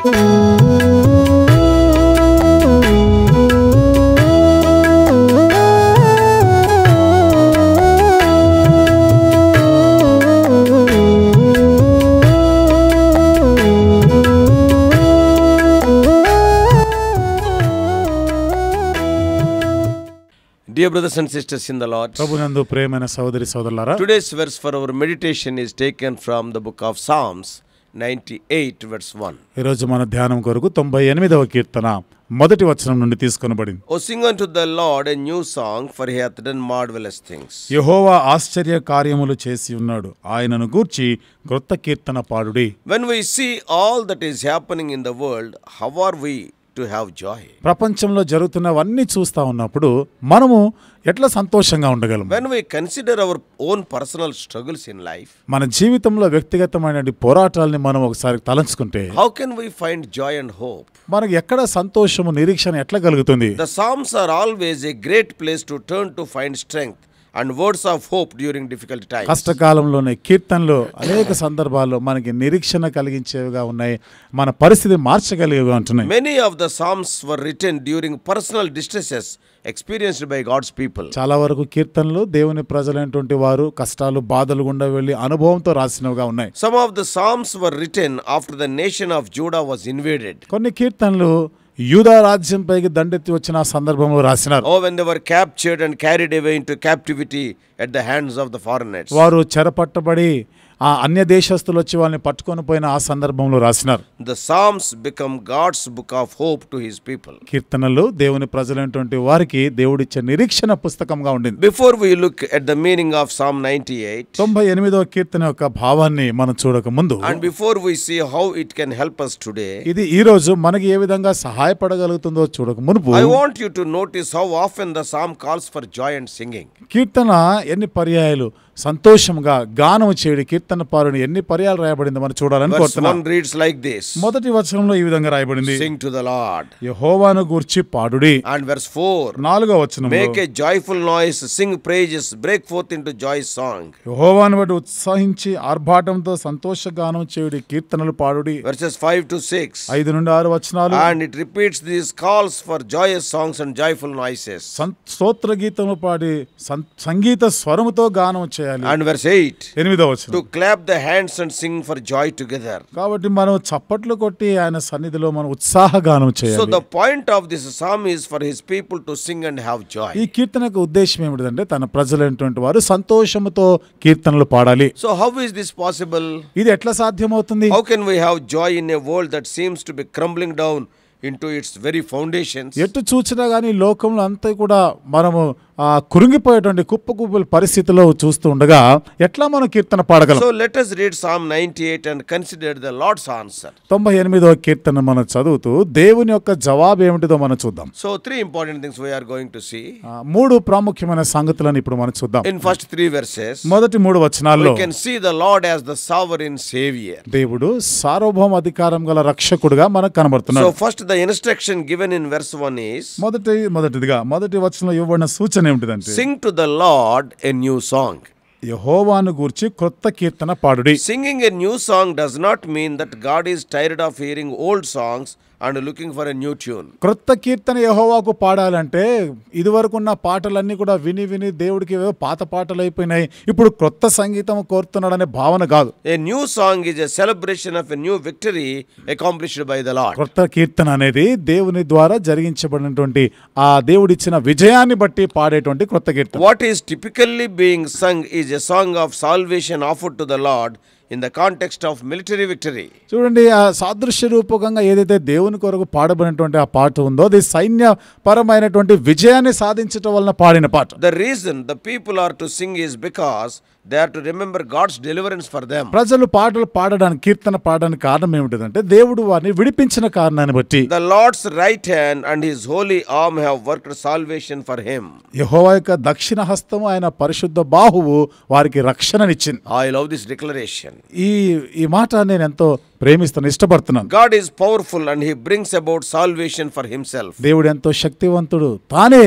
Dear brothers and sisters in the Lord, ప్రభునందు ప్రియమైన సహోదరి సహోదరులారా, today's verse for our meditation is taken from the book of Psalms 98 verse 1. ఈ రోజు మన ధ్యానం కొరకు 98వ కీర్తన మొదటి వచనం నుండి తీసుకొనబడింది. O sing unto the Lord a new song, for he hath done marvelous things. యెహోవా ఆశ్చర్య కార్యములు చేసి ఉన్నాడు, ఆయనను గూర్చి క్రొత్త కీర్తన పాడుడి. When we see all that is happening in the world, how are we to have joy? ప్రపంచంలో జరుగుతున్నవన్నీ చూస్తా ఉన్నప్పుడు మనము ఎట్లా సంతోషంగా ఉండగలం? When we consider our own personal struggles in life, మన జీవితంలో వ్యక్తిగతమైన పోరాటాలని మనం ఒకసారి తలంచుకుంటే how can we find joy and hope? మనకు ఎక్కడ సంతోషము నిరీక్షణ ఎట్లా కలుగుతుంది? The Psalms are always a great place to turn to find strength and words of hope during difficult times. కష్టకాలంలోనే కీర్తనలు అనేక సందర్భాల్లో మనకి నిరీక్షణ కలిగించేవిగా ఉన్నాయి, మన పరిస్థితి మార్చగలిగేవిగా ఉంటున్నాయి. Many of the Psalms were written during personal distresses experienced by God's people. చాలా వరకు కీర్తనలు దేవుని ప్రజలైనటువంటి వారు కష్టాలు బాధలు గుండా వెళ్ళి అనుభవంతో రాసినవిగా ఉన్నాయి. Some of the Psalms were written after the nation of Judah was invaded. కొన్ని కీర్తనలు యూదా రాజ్యంపైకి దండెత్తి వచ్చిన సందర్భంలో రాసినారు. Oh, when they were captured and carried away into captivity at the hands of the foreigners. వారు చెరపట్టబడి ఆ అన్య దేశస్తులు వచ్చి వాళ్ళని పట్టుకొని పోయిన ఆ సందర్భంలో రాసినారు. The Psalms become God's book of hope to his people. కీర్తనలు దేవుని ప్రజలైనటువంటి వారికి దేవుడిచ్చే నిరీక్షణ పుస్తకంగా ఉండింది. Before we look at the meaning of Psalm 98, 98వ కీర్తన యొక్క భావాన్ని మనం చూడక ముందు, and before we see how it can help us today, ఇది ఈ రోజు మనకి ఏ విధంగా సహాయపడగలుగుతుందో చూడక మునుపు I want you to notice how often the Psalm calls for joy and singing. కీర్తన ఎన్ని పర్యాయాలు సంతోషంగా గానం చేయడి కీర్తన పారుని ఎన్ని పర్యాలు రాయబడింది మనం చూడాలని Verse కోరుతున్నాం. 1 reads like this. మొదటి వచనంలో ఈ విధంగా రాయబడింది, Sing to the Lord. యెహోవాను గూర్చి పాడుడి. And verse 4, నాలుగవ వచనంలో make a joyful noise, sing praises, break forth into joyous song. యెహోవాను బట్టి ఉత్సాహించి ఆర్భాటంతో సంతోష గానం చేయుడి, కీర్తనలు పాడుడి. Verses 5 to 6, 5 నుండి 6 వచనాలు, and it repeats these calls for joyous songs and joyful noises. స్తోత్ర గీతము పాడి సంగీత స్వరముతో గానం చేయాలి. And verse 8, 8వ వచనం, to clap the hands and sing for joy together. కాబట్టి మనం చప్పట్లు కొట్టి ఆయన సన్నిధిలో మనం ఉత్సాహ గానం So చేయాలి. the point of this psalm is for his people to sing and have joy. ఈ కీర్తనకు ఉద్దేశం ఏమిటంటే తన ప్రజలైనటువంటి వారు సంతోషముతో కీర్తనలు పాడాలి. So how is this possible? ఇది ఎట్లా సాధ్యమవుతుంది? How can we have joy in a world that seems to be crumbling down into its very foundations? ఎటు చూసినా కానీ లోకంలో అంతా కూడా మనము కురింగిపోయేటువంటి కుప్పకుప్పల పరిస్థితిలో చూస్తూ ఉండగా ఎట్లా మనం కీర్తన పాడగలం? So let us read Psalm 98 and consider the Lord's answer. 98వ కీర్తన మనం చదువుతూ దేవుని యొక్క జవాబు ఏమిటిదో మనం చూద్దాం. So three important things we are going to see. 3 ప్రాముఖ్యమైన సంగతులను ఇప్పుడు మనం చూద్దాం. In first 3 verses, మొదటి 3 వచనాల్లో we can see the Lord as the sovereign savior. దేవుడు సార్వభౌమ అధికారం గల రక్షకుడుగా మనకు కనబడుతున్నాడు. So first the instruction given in verse 1 is, మొదటి వచనంలో ఇవ్వబడిన సూచన ఏమిటిదంటే, sing to the Lord a new song. యెహోవాను గూర్చి క్రొత్త కీర్తన పాడుడి. Singing a new song does not mean that God is tired of hearing old songs and looking for a new tune. క్రొత్త కీర్తన యెహోవాకు పాడాలంటే ఇదివరకు ఉన్న పాటలన్నీ కూడా విని విని దేవుడికి ఏవో పాత పాటలు అయిపోయినాయి, ఇప్పుడు క్రొత్త సంగీతం కోరుతున్నాడు అనే భావన కాదు. A new song is a celebration of a new victory accomplished by the Lord. క్రొత్త కీర్తన అనేది దేవుని ద్వారా జరిగించబడినటువంటి ఆ దేవుడిచ్చిన విజయాన్ని బట్టి పాడేటువంటి క్రొత్త కీర్తన. What is typically being sung is a song of salvation offered to the Lord in the context of military victory. చూడండి, ఆ సాదృశ్య రూపకంగా ఏదైతే దేవుని కొరకు పాడబడినటువంటి ఆ పాట ఉందో అది సైన్యపరమైనటువంటి విజయాన్ని సాధించటం వలన పాడిన పాట. The reason the people are to sing is because they are to remember God's deliverance for them. ప్రజలు పాటలు పాడడానికి కీర్తన పాడడానికి కారణం ఏమిటంటే దేవుడు వారిని విడిపించిన కారణాన్ని బట్టి. The Lord's right hand and his holy arm have worked salvation for him. యెహోవా యొక్క దక్షిణ హస్తము ఆయన పరిశుద్ధ బాహువు వారికి రక్షణనిచ్చింది. I love this declaration. ఈ మాట నేను ఎంతో ప్రేమిస్తాను, ఇష్టపడుతున్నాను. God is powerful and he brings about salvation for himself. దేవుడు ఎంతో శక్తివంతుడు, తానే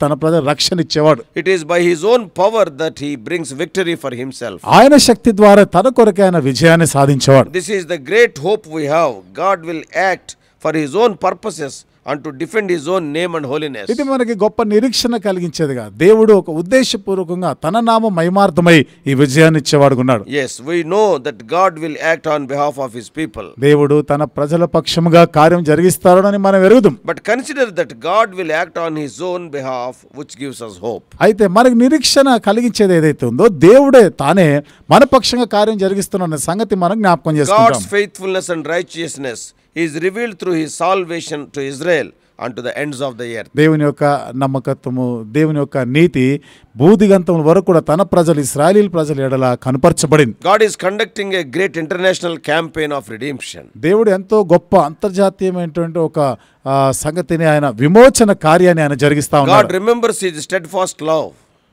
తన ప్రజల రక్షణ ఇచ్చేవాడు. It is by his own power that he brings victory for himself. ఆయన శక్తి ద్వారా తన కొరకే ఆయన విజయాన్ని సాధించేవాడు. This is the great hope we have. God will act for his own purposes and to defend his own name and holiness. ఇది మనకి గొప్ప నిరీక్షణ కలిగించేదిగా. దేవుడు ఒక ఉద్దేశపూర్వకంగా తన నామం మహిమార్థమై ఈ విజయాన్ని ఇచ్చేవాడుగా ఉన్నాడు. Yes, we know that God will act on behalf of his people. దేవుడు తన ప్రజల పక్షముగా కార్యం జరిగిస్తాడని మనం ఎరుగుదాం. But consider that God will act on his own behalf, which gives us hope. అయితే మనకి నిరీక్షణ కలిగించేది ఏదైతే ఉందో దేవుడే తానే మన పక్షంగా కార్యం జరిగిస్తున్న సంగతి మనం జ్ఞాపకం చేసుకుంటాం. God's faithfulness and righteousness is revealed through his salvation to Israel and to the ends of the earth. దేవుని యొక్క నమ్మకత్వము, దేవుని యొక్క నీతి భూదిగంతముల వరకు కూడా తన ప్రజలు ఇశ్రాయేలు ప్రజల ఎడల కనపరచబడింది. God is conducting a great international campaign of redemption. దేవుడు ఎంతో గొప్ప అంతర్జాతీయమైనటువంటి ఒక సంగతిని ఆయన విమోచన కార్యాన్ని ఆయన జరిగిస్తా ఉన్నాడు. God remembers his steadfast love.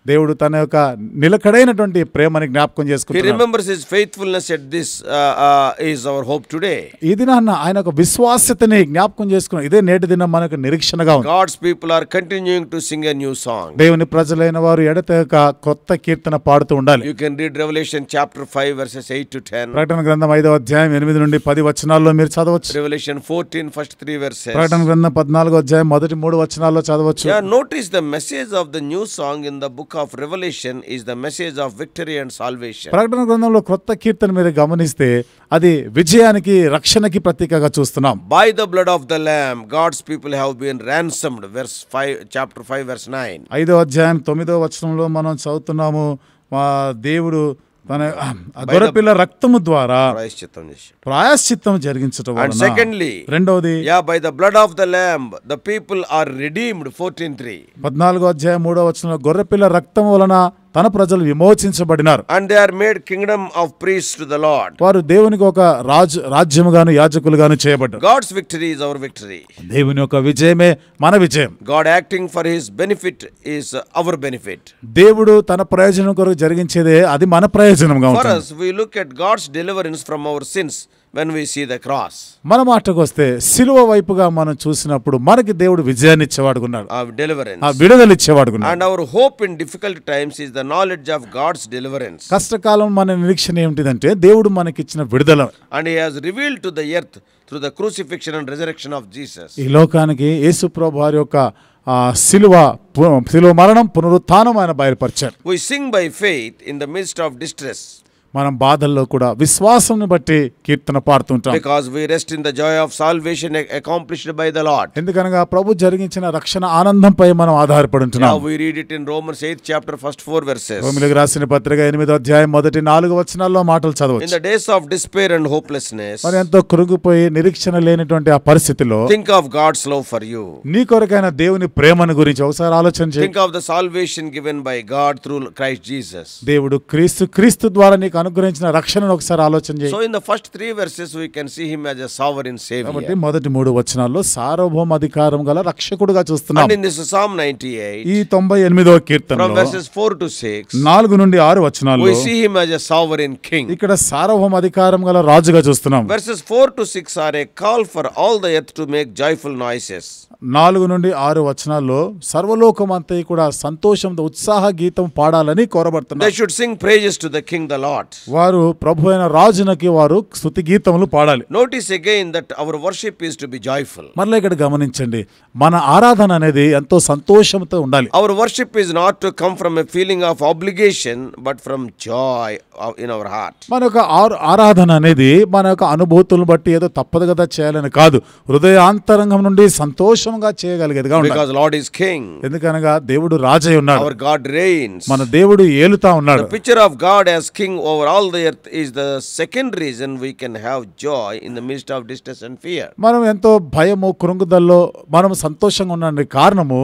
దేవుడు తన యొక్క నిలకడైనటువంటి ప్రేమని జ్ఞాపకం He చేసుకుంటున్నాడు. remembers his faithfulness at this is our hope today. ఈ దినాన్న ఆయన ఒక విశ్వాస్యతని జ్ఞాపకం చేసుకున్నాడు. ఇదే నేటి దినం మనకు నిరీక్షణగా ఉంది. God's people are continuing to sing a new song. దేవుని ప్రజలైన వారు ఎడతెగక కొత్త కీర్తన పాడుతూ ఉండాలి. You can read Revelation chapter 5 verses 8 to 10. ప్రకటన గ్రంథం 5వ అధ్యాయం 8 నుండి 10 వచనాల్లో మీరు చదవచ్చు. Revelation 14 first 3 verses. ప్రకటన గ్రంథం 14వ అధ్యాయం మొదటి 3 వచనాల్లో చదవచ్చు. Yeah, notice the message of the new song in the book of Revelation is the message of victory and salvation. ప్రకటన గ్రంథంలో కొత్త కీర్తన మీరు గమనిస్తే అది విజయానికి రక్షణకి ప్రతీకగా చూస్తున్నాం. By the blood of the lamb God's people have been ransomed. Verse 5 chapter 5 verse 9. 5వ అధ్యాయం 9వ వచనంలో మనం చదువుతున్నాము, మా దేవుడు తన గొర్రెపిల్ల రక్తము ద్వారా ప్రాయశ్చిత్తం జరిగించటం And వలన. secondly, రెండవది by the blood of the lamb the people are redeemed. 14:3. 14వ అధ్యాయం 3వ వచనంలో గొర్రెపిల్ల రక్తం వలన తన ప్రజలు విమోచించబడినారు. And they are made kingdom of priests to the Lord. వారు దేవునికి ఒక రాజ్యముగాను యాజకులుగాను చేయబడ్డారు. God's victory is our victory. దేవుని యొక్క విజయమే మన విజయం. God acting for his benefit is our benefit. దేవుడు తన ప్రయోజనం కొరకు జరిగించేదే అది మన ప్రయోజనంగా For ఉంటుంది. us, we look at God's deliverance from our sins when we see the cross. మన మాటకు వస్తే సిలువ వైపుగా మనం చూసినప్పుడు మనకి దేవుడు విజయాన్ని ఇచ్చేవాడుకున్నాడు, Of deliverance. విడుదల ఇచ్చేవాడుకున్నాడు. And our hope in difficult times is the knowledge of God's deliverance. కష్టకాలం మన నిరీక్షణ ఏమిటిదంటే దేవుడు మనకిచ్చిన విడుదల. And he has revealed to the earth through the crucifixion and resurrection of Jesus. ఈ లోకానికి యేసు ప్రభు వారి యొక్క సిలువ మరణం పునరుత్థానం ఆయన బయలుపరిచారు. We sing by faith in the midst of distress. మనం బాధల్లో కూడా విశ్వాసం బట్టి కీర్తన పాడుతుంటాం. Because we rest in the joy of salvation accomplished by the Lord. ఎందుకనగా ప్రభు జరిగించిన రక్షణ ఆనందంపై మనం ఆధారపడి ఉంటున్నాం. Now we read it in Romans 8th chapter first 4 verses. రోమీయులకు రాసిన పత్రిక 8వ అధ్యాయం మొదటి 4 వచనాల్లో మాటలు In చదవచ్చు. the days of despair and hopelessness, మరి ఎంతో కృంగిపోయి నిరీక్షణ లేనటువంటి ఆ పరిస్థితిలో think of God's love for you. నీ కొరకైన దేవుని ప్రేమను గురించి ఒకసారి ఆలోచన చేయి. Think of the salvation given by God through Christ Jesus. దేవుడు క్రీస్తు ద్వారా నీకు అనుగ్రహించిన రక్షణను ఒకసారి ఆలోచన చేయి. So in the first 3 verses we can see him as a sovereign కాబట్టి savior. మొదటి 3 వచనాల్లో సార్వభౌమ అధికారం గల రక్షకుడుగా చూస్తున్నాం. And in this Psalm 98 ఈ 98వ from కీర్తనలో verses 4 to 6 4 నుండి 6 వచనాల్లో we see him as a sovereign king. ఇక్కడ సార్వభౌమ అధికారం గల రాజుగా చూస్తున్నాం. Verses 4 to 6 are a call for all the earth to make joyful noises. 4 నుండి 6 వచనాల్లో సర్వలోకమంతా కూడా సంతోషంతో ఉత్సాహ గీతం పాడాలని They కోరబడుతున్నారు. should sing praises to the king the Lord. వారు ప్రభు అయిన రాజునకి వారు స్తుతి గీతములు పాడాలి. Notice again that our worship is to be joyful. మరలా ఇక్కడ గమనించండి, మన ఆరాధన అనేది ఎంతో సంతోషంతో ఉండాలి. Our worship is not to come from a feeling of obligation but from joy in our heart. మన యొక్క ఆరాధన అనేది మన యొక్క అనుభూతులను బట్టి ఏదో తప్పదు కదా చేయాలని కాదు, హృదయాంతరంగం నుండి సంతోషంగా చేయగలిగేదిగా ఉండాలి. Because Lord is king. ఎందుకనగా దేవుడు రాజై ఉన్నాడు, Our God reigns. మన దేవుడు ఏలుతా ఉన్నాడు. The picture of God as king over all the earth is the second reason we can have joy in the midst of distress and fear. మనం ఎంతో భయము కృంగుదల్లో మనం సంతోషంగా ఉన్న కారణము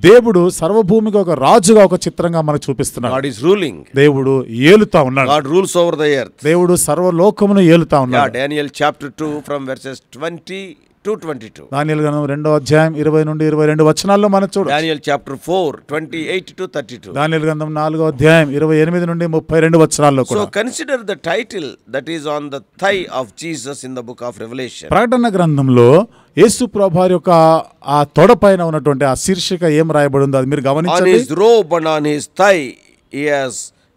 దేవుడు సర్వభూమికి ఒక రాజుగా ఒక చిత్రంగా మనకు చూపిస్తున్నాడు. God is ruling. దేవుడు ఏలుతా ఉన్నాడు. God rules over the earth. దేవుడు సర్వలోకమును ఏలుతా Yeah, ఉన్నాడు. Daniel chapter 2 from verses 20 2:22. దానియేలు గ్రంథం 2వ అధ్యాయం 20 నుండి 22 వచనాల్లో మనం చూడొచ్చు. Daniel chapter 4, 28 to 32. దానియేలు గ్రంథం 4వ అధ్యాయం 28 నుండి 32 వచనాల్లో కూడా. So consider the title that is on the thigh of Jesus in the book of Revelation. ప్రకటన గ్రంథంలో యేసు ప్రభువారి యొక్క ఆ తొడ పైన ఉన్నటువంటి ఆ శీర్షిక ఏం రాయబడి ఉందో అది మీరు On గమనించండి. his robe and on his thigh he has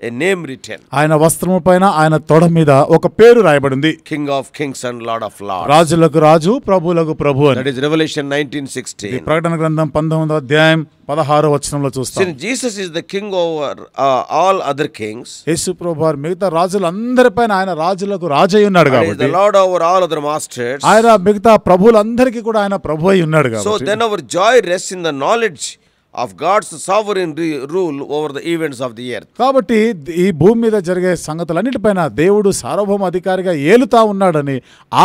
a name written. ఆయన వస్త్రము పైన ఆయన తొడ మీద ఒక పేరు రాయబడింది. King of kings and Lord of lords. రాజులకు రాజు, ప్రభువులకు ప్రభు అని. That is Revelation 19:16. ప్రకటన గ్రంథం 19వ అధ్యాయం 16వ వచనంలో చూస్తాం. Since Jesus is the king over all other kings, యేసు ప్రభువారు మిగతా రాజులందరిపైన ఆయన రాజులకు రాజు అయి ఉన్నాడు and is కాబట్టి, the Lord over all other masters. ఆయన మిగతా ప్రభువులందరికీ కూడా ఆయన ప్రభు అయి ఉన్నాడు So కాబట్టి, then our joy rests in the knowledge of God's sovereign rule over the events of the earth. కాబట్టి ఈ భూమి మీద జరిగే సంగతులన్నిటిపైన దేవుడు సార్వభౌమ అధికారిగా ఏలుతా ఉన్నాడని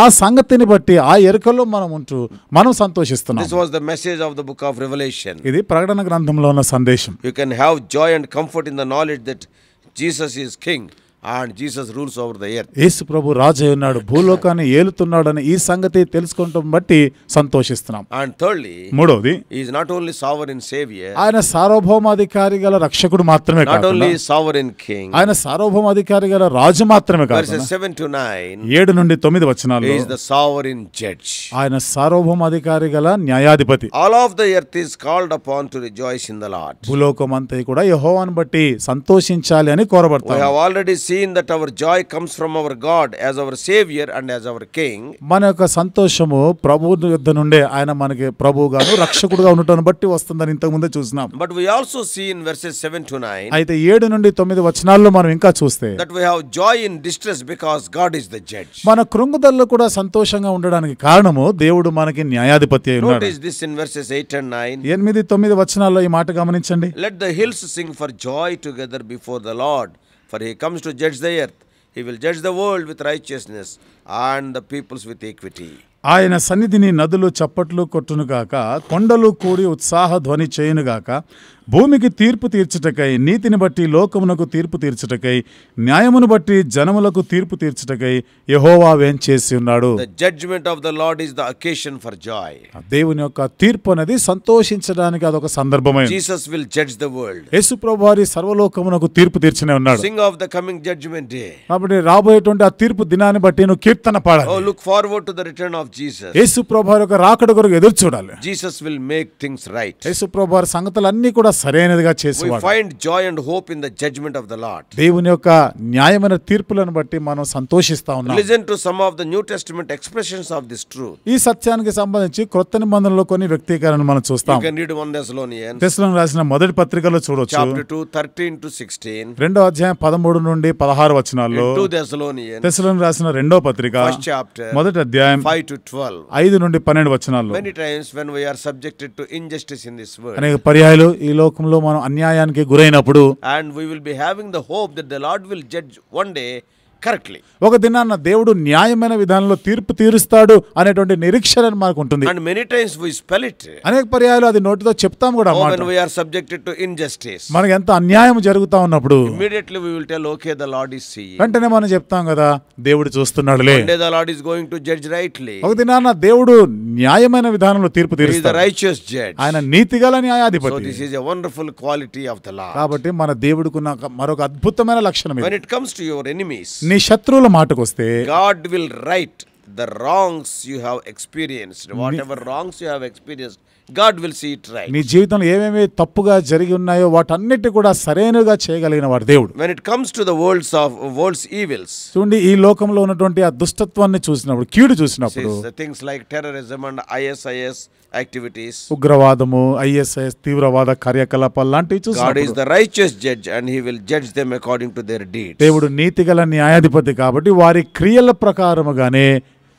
ఆ సంగతిని బట్టి ఆ ఎరుకలో మనం ఉంటూ మనం సంతోషిస్తున్నాం. This was the message of the book of Revelation. ఇది ప్రకటన గ్రంథంలో ఉన్న సందేశం. You can have joy and comfort in the knowledge that Jesus is king and Jesus rules over the earth. యేసు ప్రభు రాజు అయి ఉన్నాడు, భూలోకాన్ని ఏలుతున్నాడని ఈ సంగతి తెలుసుకోవటం బట్టి సంతోషిస్తున్నాం. And thirdly, మూడవది, he is not only sovereign savior, ఆయన సార్వభౌమాధికారి గల రక్షకుడు మాత్రమే not కాకుండా only sovereign king. ఆయన సార్వభౌమాధికారి గల రాజు మాత్రమే కాకుండా Verses 7 to 9, 7 నుండి 9 he వచనాల్లో is the sovereign judge. ఆయన సార్వభౌమాధికారి గల న్యాయాధిపతి. All of the earth is called upon to rejoice in the Lord. భూలోకం అంతా కూడా యెహోవాను బట్టి సంతోషించాలి అని We కోరబడతాం. have already seen that our joy comes from our God as our savior and as our king. మన యొక్క సంతోషము ప్రభువు యొద్ద నుండే, ఆయన మనకి ప్రభువుగాను రక్షకుడుగా ఉండటం బట్టి వస్తుందని ఇంతకు ముందే చూసినాం. But we also see in verses 7 to 9 అయితే 7 నుండి 9 వచనాల్లో మనం ఇంకా చూస్తే that we have joy in distress because God is the judge. మన కృంగుదల్లో కూడా సంతోషంగా ఉండడానికి కారణము దేవుడు మనకి న్యాయాధిపతి అయి ఉన్నాడు. Notice this in verses 8 and 9. 8, 9 వచనాల్లో ఈ మాట గమనించండి. Let the hills sing for joy together before the Lord, for he comes to judge the earth. He will judge the world with righteousness and the peoples with equity. ఆయన సన్నిధిని నదులు చప్పట్లు కొట్టునుగాక, కొండలు కూడి ఉత్సాహ ధ్వని చేయునుగాక, భూమికి తీర్పు తీర్చుటకై, నీతిని బట్టి లోకమునకు తీర్పు తీర్చుటకై, న్యాయమును బట్టి జనములకు తీర్పు తీర్చుటకై యెహోవా వేంచేసి ఉన్నాడు. The judgment of the Lord is the occasion for joy. దేవుని యొక్క తీర్పు అనేది సంతోషించడానికి అదొక సందర్భమైంది. Jesus will judge the world. యేసు ప్రభువారి సర్వలోకమునకు తీర్పు తీర్చనే ఉన్నాడు. Sing of the coming judgment day. కాబట్టి రాబోయేటువంటి ఆ తీర్పు దినాన్ని బట్టి నువ్వు కీర్తన పాడాలి. Oh, look forward to the return of Jesus. యేసు ప్రభువారి యొక్క రాకడ కొరకు ఎదురు చూడాలి. Jesus will make things right. యేసు ప్రభువారి సంగతులన్నీ కూడా సరైనదిగా We చేసేవాడు. find joy and hope in the judgment of the Lord. దేవుని యొక్క న్యాయమైన తీర్పులను బట్టి మనం సంతోషిస్తా ఉన్నాం. Listen to some of the New Testament expressions of this truth. ఈ సత్యానికి సంబంధించి క్రొత్త నిబంధనలో కొన్ని వ్యక్తీకరణలు మనం You చూస్తాం. can read 1 Thessalonians తెస్సలోనికీయులకు రాసిన మొదటి పత్రికలో చూడొచ్చు. chapter 2, 13 to 16. 2వ అధ్యాయం 13 నుండి 16 వచనాల్లో, 2 Thessalonians తెస్సలోనికీయులకు రాసిన 2వ పత్రిక 1st chapter మొదటి అధ్యాయం 5 to 12. 5 నుండి 12 వచనాల్లో, Many times when we are subjected to injustice in this world, అనేక పర్యాయాలు ఈ లోకంలో మనం అన్యాయానికి గురైనప్పుడు and we will be having the hope that the Lord will judge one day correctly. ఒక దినాన్న దేవుడు న్యాయమైన విధానంలో తీర్పు తీరుస్తాడు అనేటువంటి నిరీక్షణ మనకు ఉంటుంది. And many times we spell it. అనేక పర్యాయాలు అది నోటితో చెప్తాం కూడా. Oh, మాట when we are subjected to injustice, మనకి ఎంత అన్యాయం జరుగుతా ఉన్నప్పుడు immediately we will tell, okay, the Lord is seeing. వెంటనే మనం చెప్తాం కదా, దేవుడు చూస్తున్నాడులే. One day the Lord is going to judge rightly. ఒక దినాన్న దేవుడు న్యాయమైన విధానంలో తీర్పు He is the తీరుస్తాడు. righteous judge. ఆయన నీతిగల So న్యాయాధిపతి. this is a wonderful quality of the Lord. కాబట్టి మన దేవుడికున్న మరొక అద్భుతమైన లక్షణం ఇది. When it comes to your enemies, నీ శత్రువుల మాటకు వస్తే God will right the wrongs you have experienced. Whatever wrongs you have experienced, God will see it right. నీ జీవితంలో ఏమేమి తప్పుగా జరిగి ఉన్నాయో వాటన్నిటి కూడా సరైనగా చేయగలిగిన వాడు దేవుడు. When it comes to the world's evils, చూడండి, ఈ లోకంలో ఉన్నటువంటి ఆ దుష్టత్వాన్ని చూసినప్పుడు, కీడు చూసినప్పుడు, says the things like terrorism and ISIS activities, ఉగ్రవాదము, ISIS తీవ్రవాద కార్యకలాపాలు లాంటివి God is చూసినప్పుడు, the righteous judge and he will judge them according to their deeds. దేవుడు నీతిగల న్యాయాధిపతి కాబట్టి వారి క్రియల ప్రకారముగానే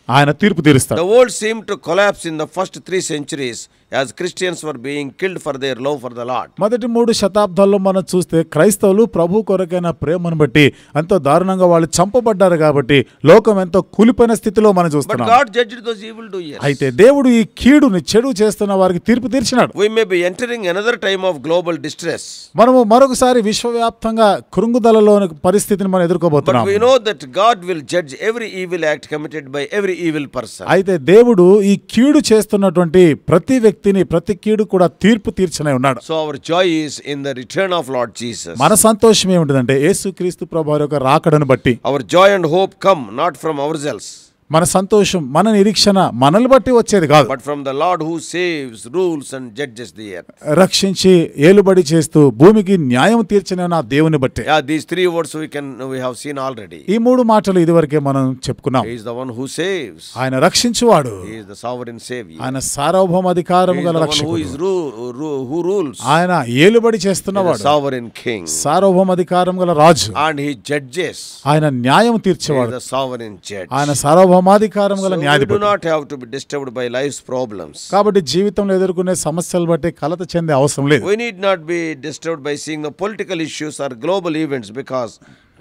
ఆయన తీర్పు తీరుస్తాడు. The world seemed to collapse in the first 3 centuries as Christians were being killed for their love for the Lord. మొదటి 3 శతాబ్దాల్లో మనం చూస్తే క్రైస్తవులు ప్రభు కొరకైన ప్రేమను బట్టి ఎంతో దారుణంగా వాళ్ళు చంపబడ్డారు కాబట్టి లోకం ఎంతో కూలిపోయిన స్థితిలో మనం But చూస్తున్నాం. God judged those evil doers. అయితే దేవుడు ఈ కీడుని, చెడు చేస్తున్న వారికి తీర్పు తీర్చినాడు. We may be entering another time of global distress. మనము మరొకసారి విశ్వవ్యాప్తంగా కృంగుదలలోని పరిస్థితిని మనం But ఎదుర్కోబోతున్నాం. we know that God will judge every evil act committed by every evil person. అయితే దేవుడు ఈ కీడు చేస్తున్నటువంటి ప్రతి వ్యక్తిని, ప్రతి కీడు కూడా తీర్పు తీర్చనే ఉన్నాడు. So our joy is in the return of Lord Jesus. మన సంతోషం ఏమిటంటే యేసుక్రీస్తు ప్రభువారి యొక్క రాకడను బట్టి. Our joy and hope come not from ourselves, మన సంతోషం, మన నిరీక్షణ మనల్ని బట్టి వచ్చేది కాదు, but from the Lord who saves, rules and judges the earth. రక్షించి ఏలుబడి చేస్తూ భూమికి న్యాయం తీర్చిన నా దేవుని బట్టి. Yeah, these three words we have seen already. ఈ మూడు మాటలు ఇదివరకే మనం చెప్పుకున్నాం. He is the one who saves. ఆయన రక్షించువాడు. He is the sovereign savior. ఆయన సార్వభౌమాధికారం He is గల the one రక్షకుడు. who rules. ఆయన ఏలుబడి He is చేస్తున్నవాడు. the sovereign king. సార్వభౌమాధికారం గల రాజు. And he judges. ఆయన న్యాయం He is తీర్చేవాడు. the sovereign judge. ఆయన సార్వభౌమాధికారం గల So we do న్యాయాధిపతి. not have to be disturbed by life's problems. కాబట్టి జీవితంలో ఎదుర్కొనే సమస్యలు బట్టి కలత చెందే అవసరం లేదు. We need not be disturbed by seeing the political issues or global events because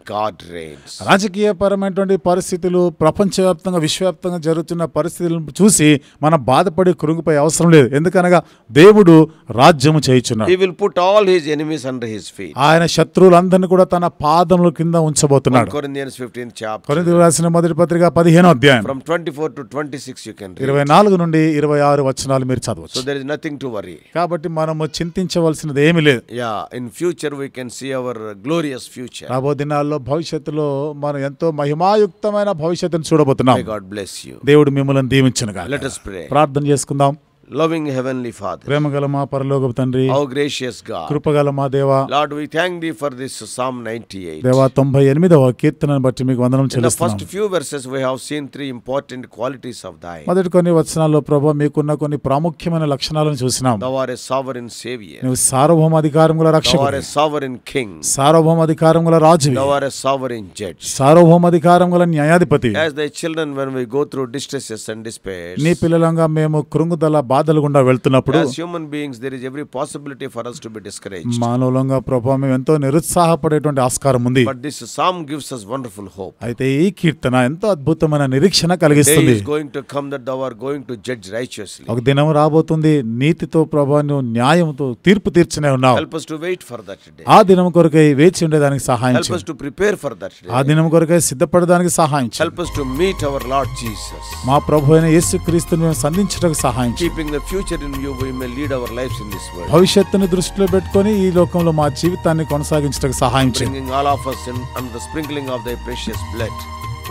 God reigns. రాజకీయపరమైనటువంటి పరిస్థితులు, ప్రపంచవ్యాప్తంగా విశ్వవ్యాప్తంగా జరుగుతున్న పరిస్థితులను చూసి మనం బాధపడి కృంగిపోయే అవసరం లేదు. ఎందుకనగా దేవుడు రాజ్యము చేయుచున్నాడు. He will put all his enemies under his feet. ఆయన శత్రువులందరినీ కూడా తన పాదముల కింద 1 ఉంచబోతున్నాడు. Corinthians 15th chapter. కొరింథీయులకు రాసిన మొదటి పత్రిక 15వ అధ్యాయం From 24 to 26 you can read. 24 నుండి 26 వచనాలు మీరు చదవచ్చు. So there is nothing to worry. కాబట్టి మనము చింతించవలసినది ఏమీ లేదు. Yeah, in future we can see our glorious future. రాబో దినాల్లో భవిష్యత్తులో మనం ఎంతో మహిమాయుక్తమైన భవిష్యత్తును చూడబోతున్నాం. May God bless you. దేవుడు మిమ్మల్ని దీవించునుగాక. Let us pray. ప్రార్థన చేసుకుందాం. Loving heavenly Father, ప్రేమగల మా పరలోకపు తండ్రి, our gracious God, కృపగల మా దేవా, Lord, we thank thee for this Psalm 98. దేవా 98వ కీర్తనను బట్టి మీకు వందనం In the చెల్లిస్తున్నాం. first few verses we have seen three important qualities of thine. మొదటి కొన్ని వచనాల్లో ప్రభు మీకున్న కొన్ని ప్రాముఖ్యమైన లక్షణాలను చూసినాం. Thou art a sovereign savior. నువ్వు సార్వభౌమాధికారం గల Thou రక్షకుడు, art a sovereign king. సార్వభౌమాధికారం గల రాజువి, Thou art a sovereign judge. సార్వభౌమాధికారం గల న్యాయాధిపతి. As thy children, when we go through distresses and despairs, నీ పిల్లలంగా మేము కృంగుదల బాధలు గుండా వెళ్తున్నప్పుడు as human beings, there is every possibility for us to be discouraged. మానవులంగా ప్రభు మేము ఎంతో నిరుత్సాహపడేటువంటి ఆస్కారం ఉంది. But this psalm gives us wonderful hope. అయితే ఈ కీర్తన ఎంతో అద్భుతమైన నిరీక్షణ Day కలిగిస్తుంది. is going to come that thou art going to judge righteously. ఒక దినం రాబోతుంది, నీతితో ప్రభు నువ్వు న్యాయంతో తీర్పు తీర్చనే ఉన్నావు. Help us to wait for that day. ఆ దినం కొరకై వేచి ఉండేదానికి సహాయం Help us చేయి. to prepare for that day. ఆ దినం కొరకై సిద్ధపడడానికి సహాయం చేయి. Help us to meet our Lord Jesus. మా ప్రభు అయిన యేసుక్రీస్తుని మేము సంధించడానికి సహాయం చేయి. Keeping the future in view, we may lead our lives in this world. భవిష్యత్తుని దృష్టిలో పెట్టుకొని ఈ లోకంలో మా జీవితాన్ని కొనసాగించడానికి సహాయం చేయి. Bringing all of us in under the sprinkling of thy precious blood.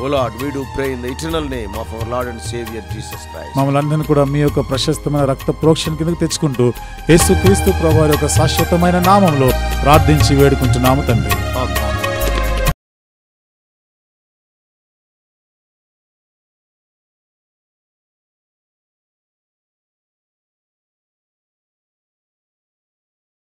O Lord, we do pray in the eternal name of our Lord and Savior Jesus Christ. మమ్మల్ని అందరినీ కూడా మీ యొక్క ప్రశస్తమైన రక్త ప్రోక్షణ కిందకు తెచ్చుకుంటూ యేసుక్రీస్తు ప్రభువారి యొక్క శాశ్వతమైన నామంలో ప్రార్థించి వేడుకుంటున్నాము తండ్రి. Amen.